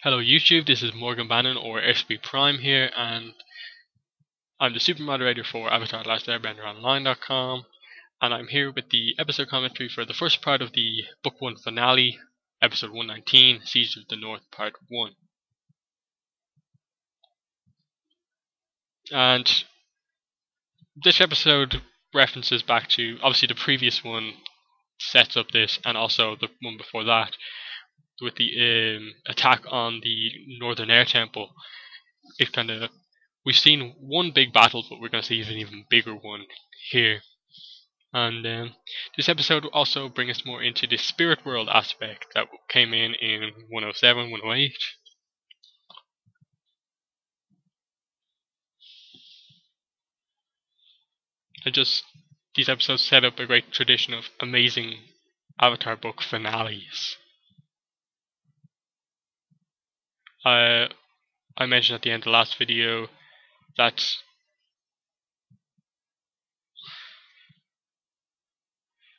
Hello YouTube, this is Morgan Bannon or SB Prime here, and I'm the super moderator for Avatar Last Airbender Online.com, and I'm here with the episode commentary for the first part of the Book 1 finale, episode 119, Siege of the North Part 1. And this episode references back to, obviously the previous one sets up this, and also the one before that, with the attack on the Northern Air Temple. We've seen one big battle, but we're going to see an even bigger one here. And this episode will also bring us more into the spirit world aspect that came in 107, 108. These episodes set up a great tradition of amazing Avatar book finales. I mentioned at the end of the last video that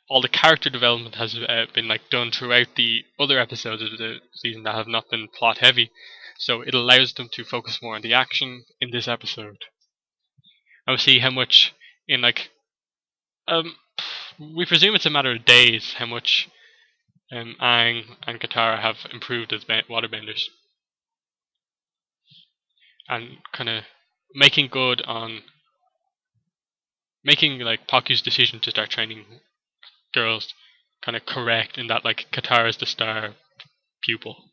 all the character development has been done throughout the other episodes of the season that have not been plot heavy, so it allows them to focus more on the action in this episode. And we'll see how much we presume it's a matter of days how much Aang and Katara have improved as waterbenders, and kind of making good on making Paku's decision to start training girls kind of correct, in that Katara's the star pupil.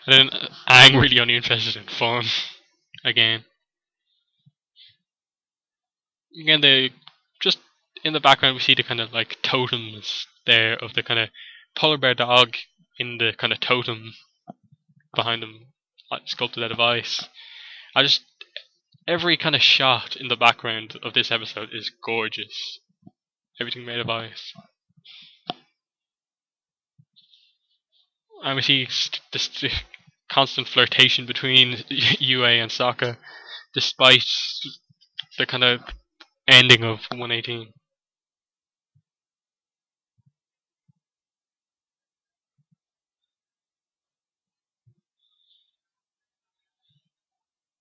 And then Aang really only interested in fun again. Again, just in the background we see the kind of totems there of the kind of polar bear dog in the kind of totem behind them, sculpted out of ice. Every kind of shot in the background of this episode is gorgeous. Everything made of ice. And we see this constant flirtation between Yue and Sokka, despite the kind of ending of 118.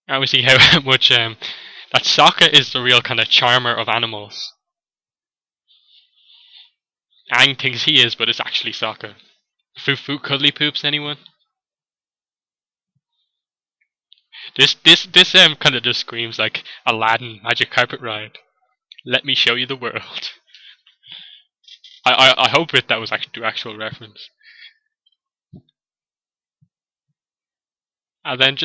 And we see how much that Sokka is the real kind of charmer of animals. Aang thinks he is, but it's actually Sokka. Foo cuddly poops, anyone? This kind of just screams like Aladdin magic carpet ride. Let me show you the world. I hope that was actual reference. And then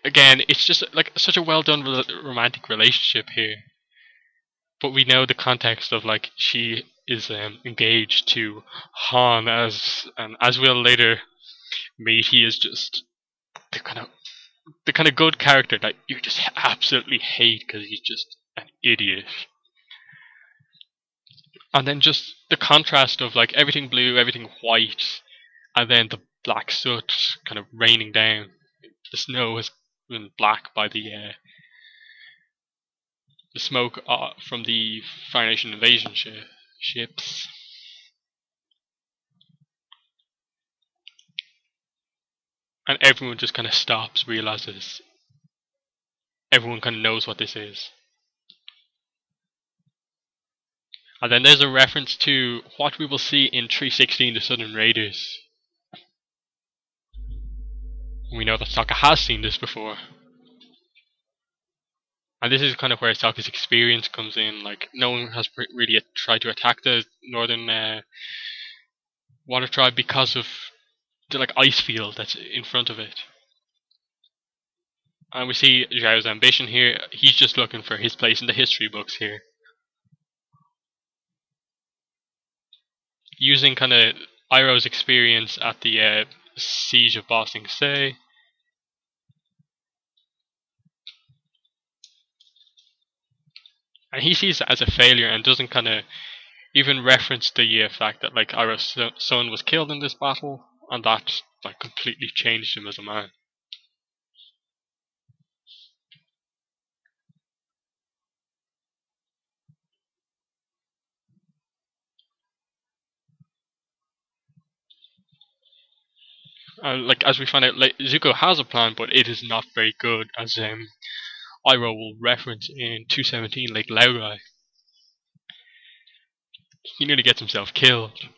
again, it's just such a well done romantic relationship here. But we know the context of she is engaged to Han, as we'll later meet. He is just the kind of good character that you just absolutely hate because he's just an idiot. And then just the contrast of everything blue, everything white, and then the black soot kind of raining down. The snow has been black by the smoke from the Fire Nation invasion ships. And everyone just kind of stops, realizes everyone kind of knows what this is. And then there's a reference to what we will see in 316, the Southern Raiders. We know that Sokka has seen this before. And this is kind of where Sokka's experience comes in. No one has really tried to attack the Northern Water Tribe because of the ice field that's in front of it. And we see Zhao's ambition here. He's just looking for his place in the history books here. Using kind of Iroh's experience at the siege of Ba Sing Se. And he sees it as a failure and doesn't kind of even reference the fact that Iroh's son was killed in this battle, and that completely changed him as a man. Like as we find out, like, Zuko has a plan, but it is not very good, as Iroh will reference in 217, Lake Laurai. He nearly gets himself killed.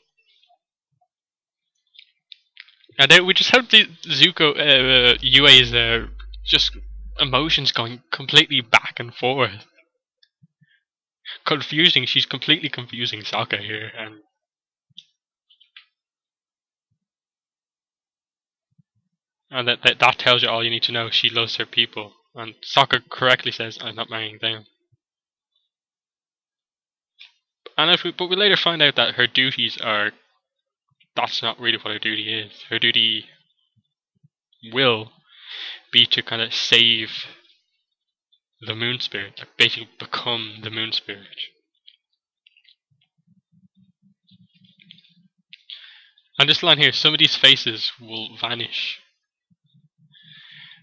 And then we just have the Zuko, Yue's just emotions going completely back and forth. Confusing. She's completely confusing Sokka here, and that tells you all you need to know. She loves her people, and Sokka correctly says, "I'm not marrying them." But we later find out that her duties are. That's not really what her duty is. Her duty will be to kind of save the Moon Spirit, like basically become the Moon Spirit. And this line here, some of these faces will vanish.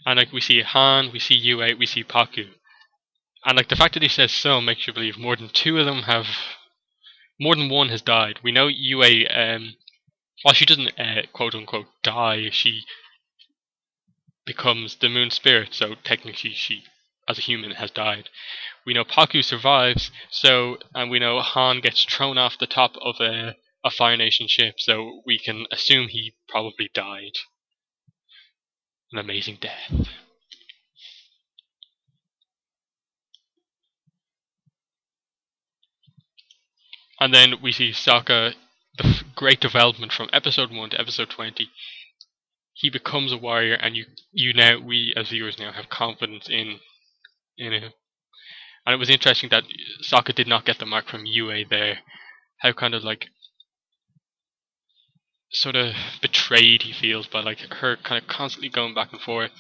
And like we see Han, we see Yue, we see Pakku. And like the fact that he says some makes you believe more than more than one has died. We know Yue, while she doesn't quote unquote die, she becomes the Moon Spirit, so technically she, as a human, has died. We know Pakku survives, and we know Han gets thrown off the top of a Fire Nation ship, so we can assume he probably died. An amazing death. And then we see Sokka, the great development from episode 1 to episode 20. He becomes a warrior, and we as viewers now have confidence in him. And it was interesting that Sokka did not get the mark from Yue there. How kind of like sort of betrayed he feels by like her kind of constantly going back and forth.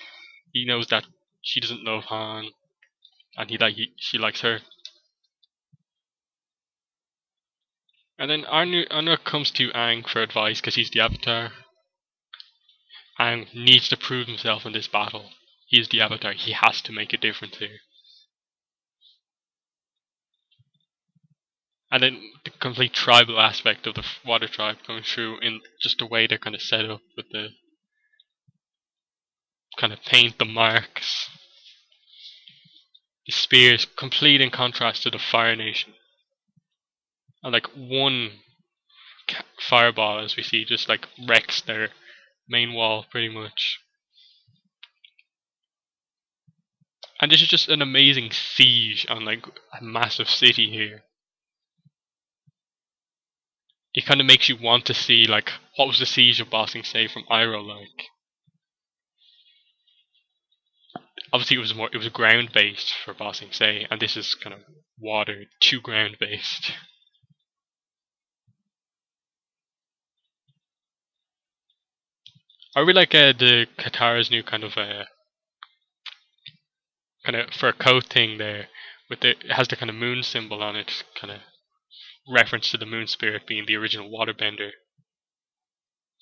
He knows that she doesn't love Han, and she likes her. And then Anu comes to Aang for advice because he's the Avatar. Aang needs to prove himself in this battle. He's the Avatar. He has to make a difference here. And then the complete tribal aspect of the Water Tribe coming through in just the way they're kind of set up with the kind of paint, the marks, the spears, complete in contrast to the Fire Nation. And like one fireball, as we see, just like wrecks their main wall pretty much. And this is just an amazing siege on like a massive city here. It kind of makes you want to see like what was the siege of Ba Sing Se from Iroh like. Obviously it was ground based for Ba Sing Se, and this is kind of water to ground based. I really like the Katara's new kind of fur coat thing there, it has the kind of moon symbol on it, kind of reference to the Moon Spirit being the original waterbender.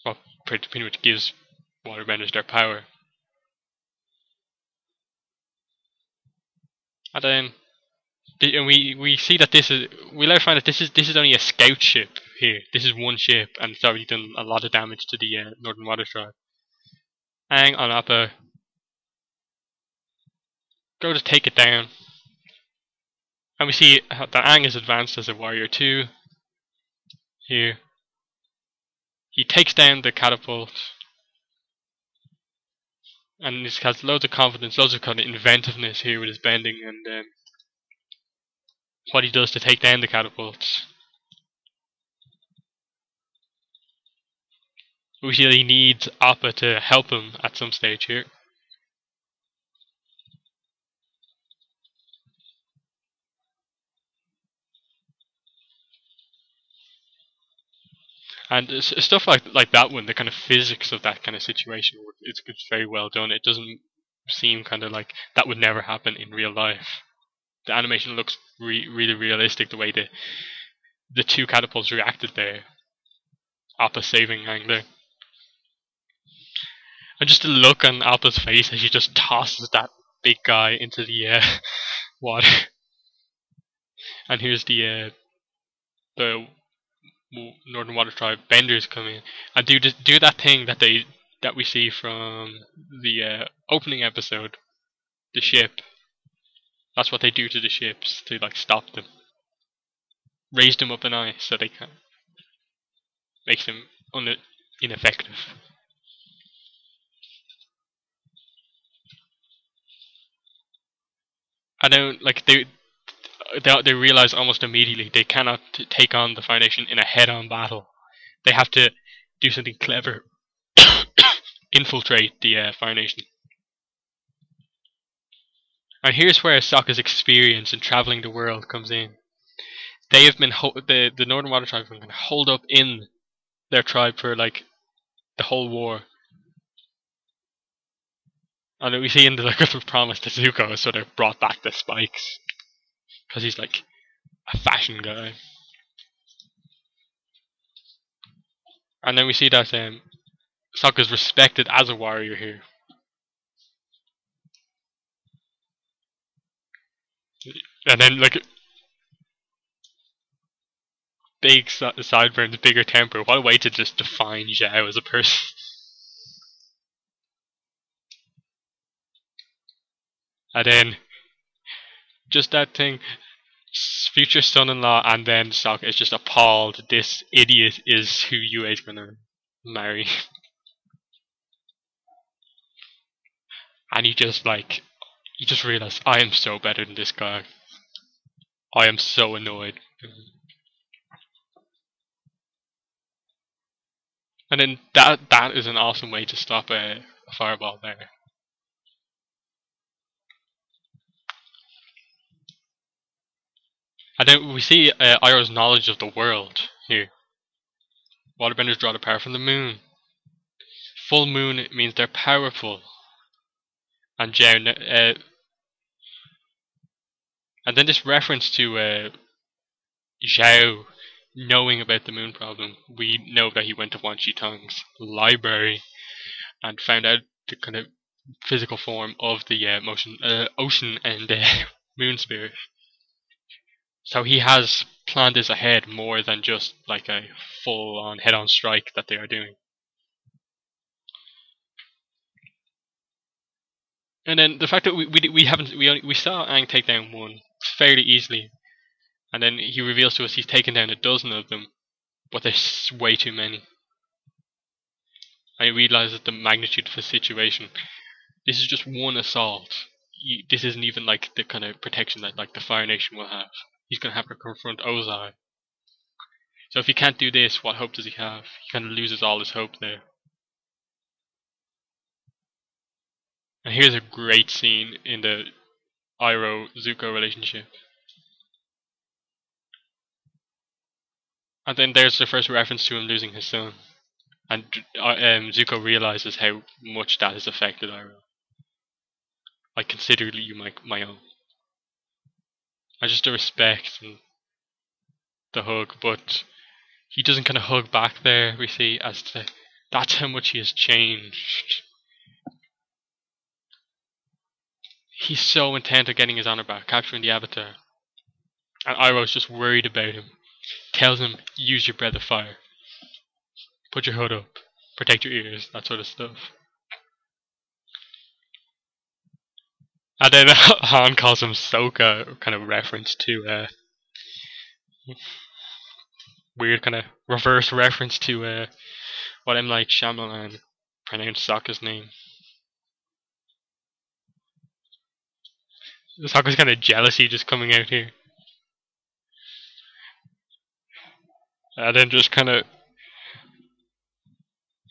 Well, pretty much gives waterbenders their power. And then we see that we later find that this is only a scout ship here. This is one ship, and it's already done a lot of damage to the Northern Water Tribe. Aang on Appa go to take it down, and we see that Aang is advanced as a warrior too. Here, he takes down the catapult, and he has loads of confidence, loads of kind of inventiveness here with his bending and what he does to take down the catapults. We see that he needs Appa to help him at some stage here. And stuff like that one, the kind of physics of that kind of situation, it's very well done. It doesn't seem kind of like that would never happen in real life. The animation looks really realistic, the way the two catapults reacted there. Appa saving Aang there. And just the look on Appa's face as she just tosses that big guy into the water. And here's the Northern Water Tribe benders come in and do that thing that they that we see from the opening episode, the ship. That's what they do to the ships to like stop them, raise them up an eye so they can make them ineffective. And then like they realize almost immediately they cannot take on the Foundation in a head-on battle. They have to do something clever, infiltrate the Foundation. And here's where Sokka's experience in traveling the world comes in. They have been the Northern Water Tribe have been holed up in their tribe for like the whole war. And we see in the Look of Promise that Zuko sort of brought back the spikes because he's like a fashion guy. And then we see that Sokka's respected as a warrior here. And then like big sideburns, bigger temper. What a way to just define Zhao as a person. And then just that thing, future son-in-law, and then Sokka is just appalled. This idiot is who Yue is gonna marry. And you just realize, I am so better than this guy. I am so annoyed. And then that is an awesome way to stop a fireball there. And then we see Iroh's knowledge of the world here. Waterbenders draw their power from the moon. Full moon means they're powerful. And and then this reference to Zhao knowing about the moon problem. We know that he went to Wan Shi Tong's library and found out the kind of physical form of the ocean and moon spirit. So he has planned this ahead more than just like a full-on head-on strike that they are doing. And then the fact that we saw Aang take down one fairly easily, and then he reveals to us he's taken down a dozen of them, but there's way too many. And he realizes the magnitude of the situation. This is just one assault. This isn't even like the kind of protection that like the Fire Nation will have. He's gonna have to confront Ozai. So if he can't do this, what hope does he have? He kind of loses all his hope there. And here's a great scene in the Iroh-Zuko relationship. And then there's the first reference to him losing his son. And Zuko realizes how much that has affected Iroh. I consider you my own. And just the respect and the hug, but he doesn't kind of hug back there, we see, as to that's how much he has changed. He's so intent on getting his honor back, capturing the Avatar. And Iroh's just worried about him. Tells him, use your breath of fire. Put your hood up. Protect your ears, that sort of stuff. And then Han calls him Sokka, kind of reference to weird kind of reverse reference to what M. Night Shyamalan pronounced Sokka's name. Sokka's kind of jealousy just coming out here. And then just kind of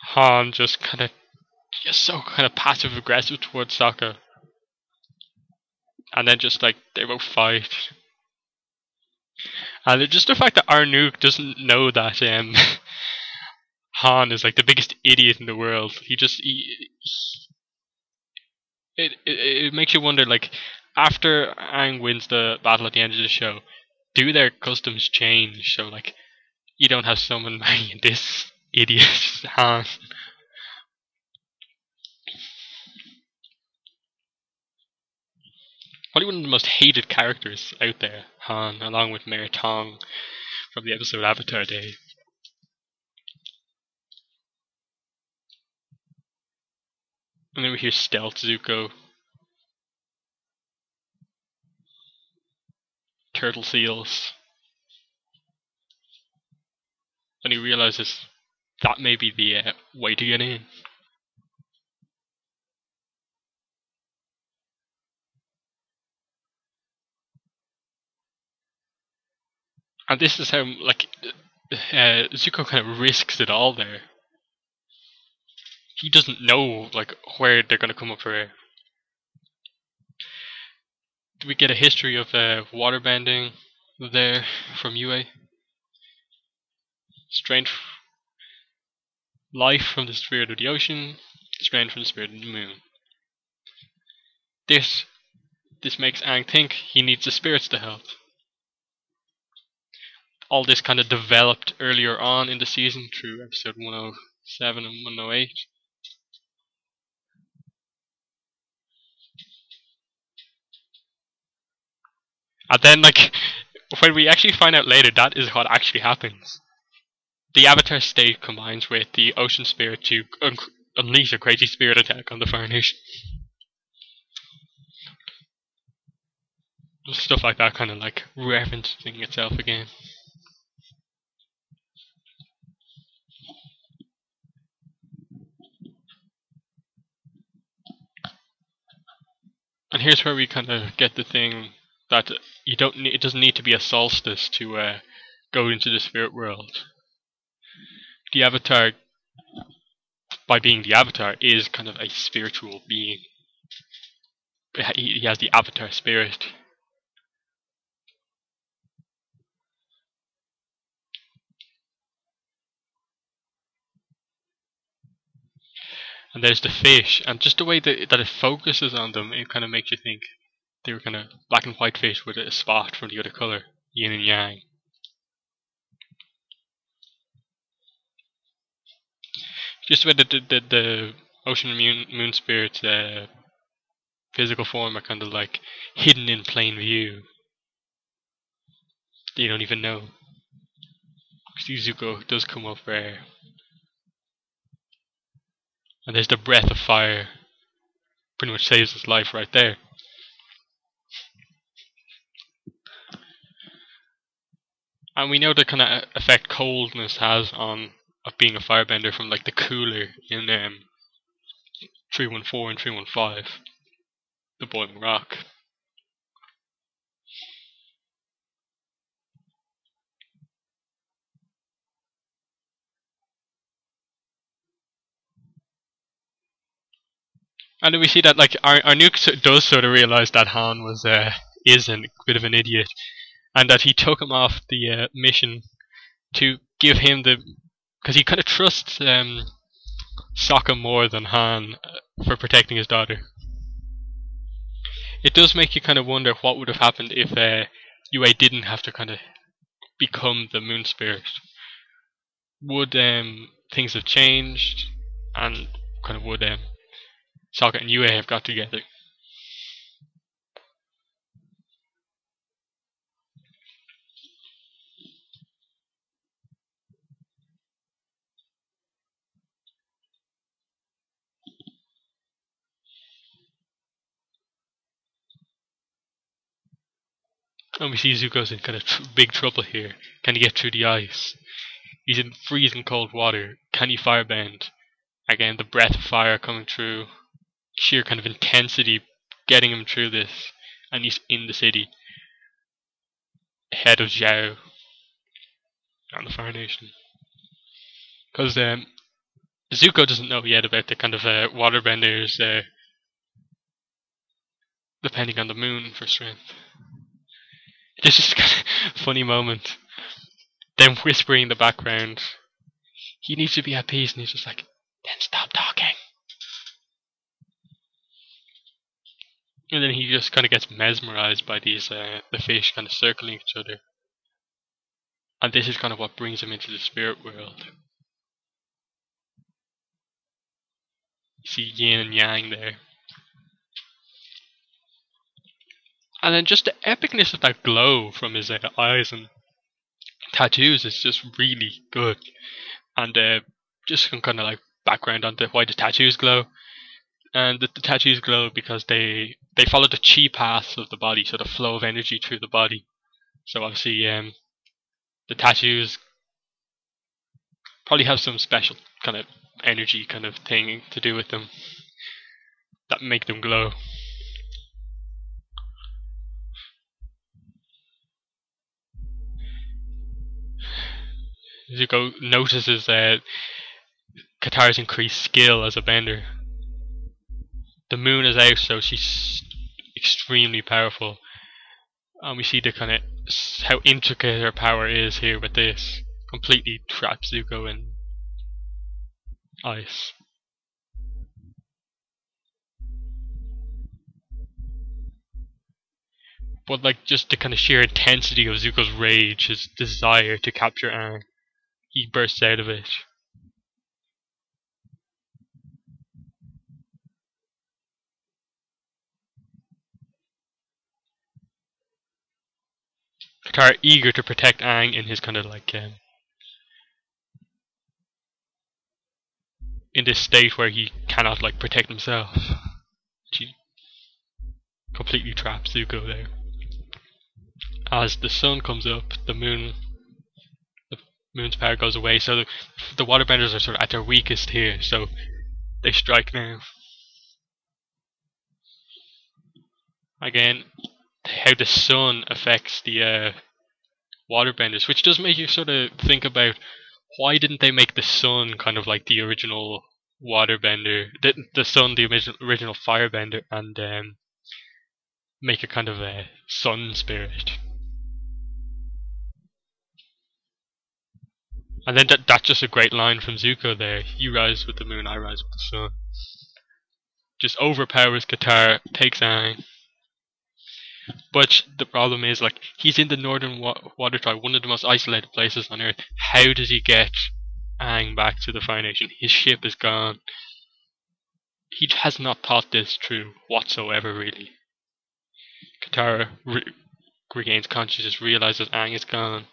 Han just so kind of passive aggressive towards Sokka. And then just like they both fight. And just the fact that Arnook doesn't know that Han is like the biggest idiot in the world. It makes you wonder, like, after Aang wins the battle at the end of the show, do their customs change? So like you don't have someone marrying this idiot Han. Probably one of the most hated characters out there, Han, along with Mayor Tong from the episode Avatar Day. And then we hear Stealth Zuko, Turtle Seals, and he realizes that may be the way to get in. And this is how, like, Zuko kind of risks it all there. He doesn't know, like, where they're going to come up for air. Do we get a history of waterbending there from UA? Strength, life from the spirit of the ocean, strength from the spirit of the moon. This makes Aang think he needs the spirits to help. All this kind of developed earlier on in the season through episode 107 and 108. And then, like, when we actually find out later, that is what actually happens. The Avatar state combines with the Ocean Spirit to unleash a crazy spirit attack on the Fire Nation. Stuff like that, kind of like referencing itself again. And here's where we kind of get the thing that you don't need. It doesn't need to be a solstice to go into the spirit world. The Avatar, by being the Avatar, is kind of a spiritual being. He has the Avatar spirit. And there's the fish, and just the way that it focuses on them, it kind of makes you think they were kind of black and white fish with a spot from the other color, yin and yang. Just the way the ocean moon spirit's physical form are kind of like hidden in plain view. You don't even know. Zuko does come up there. And there's the breath of fire. Pretty much saves his life right there. And we know the kind of effect coldness has on being a firebender from like the cooler in 314 and 315. The boiling rock. And then we see that like our nuke does sort of realize that Han was is a bit of an idiot, and that he took him off the mission to give him because he kind of trusts Sokka more than Han for protecting his daughter. It does make you kind of wonder what would have happened if UA didn't have to kind of become the moon spirit. Would things have changed, and kind of would Sokka and UA have got together? And we see Zuko's in kind of big trouble here. Can he get through the ice? He's in freezing cold water. Can he firebend? Again, the breath of fire coming through. Sheer kind of intensity getting him through this. And he's in the city. Ahead of Zhao. And the Fire Nation. Because Zuko doesn't know yet about the kind of waterbenders depending on the moon for strength. This is kind of a funny moment. Them whispering in the background. He needs to be at peace, and he's just like, then stop talking. And then he just kind of gets mesmerized by these the fish kind of circling each other. And this is kind of what brings him into the spirit world. You see yin and yang there. And then just the epicness of that glow from his eyes and tattoos is just really good. And just some kind of like background onto why the tattoos glow. and the tattoos glow because they follow the chi paths of the body, so the flow of energy through the body. So obviously, the tattoos probably have some special kind of energy kind of thing to do with them that make them glow. Zuko notices Katara's increased skill as a bender. The moon is out, so she's extremely powerful. And we see the kind of how intricate her power is here with this. Completely traps Zuko in ice. But like just the kind of sheer intensity of Zuko's rage, his desire to capture Aang, he bursts out of it. Katara eager to protect Aang in his kind of like in this state where he cannot like protect himself. She completely traps Zuko there. As the sun comes up, the moon's power goes away, so the waterbenders are sort of at their weakest here, so they strike now. Again, how the sun affects the waterbenders, which does make you sort of think about why didn't they make the sun kind of like the original waterbender, the sun, the original firebender, and make a kind of a sun spirit. And then that's just a great line from Zuko there. You rise with the moon, I rise with the sun. Just overpowers Katara, takes Aang. But the problem is, like, he's in the northern water tribe, one of the most isolated places on Earth. How does he get Aang back to the Fire Nation? His ship is gone. He has not thought this through whatsoever, really. Katara regains consciousness, realizes Aang is gone.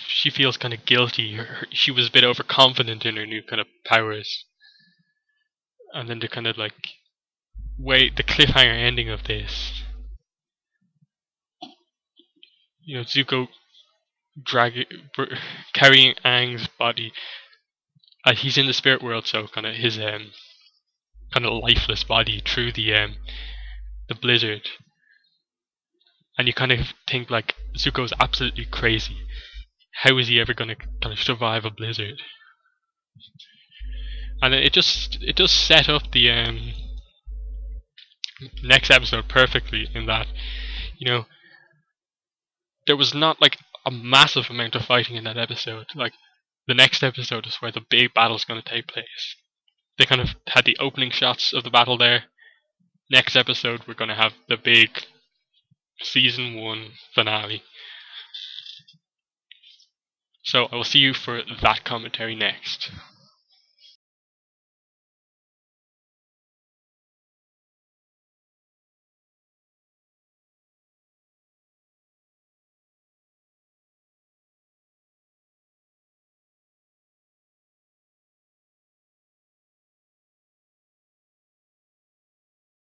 She feels kind of guilty. She was a bit overconfident in her new kind of powers. And then the kind of like the cliffhanger ending of this. You know, Zuko carrying Aang's body. He's in the spirit world, so kind of his kind of lifeless body through the blizzard. And you kind of think like Zuko's absolutely crazy. How is he ever going to kind of survive a blizzard? And it does set up the next episode perfectly in that, you know, there was not like a massive amount of fighting in that episode. Like the next episode is where the big battle's going to take place. They kind of had the opening shots of the battle there. Next episode we're going to have the big season 1 finale. So I will see you for that commentary next.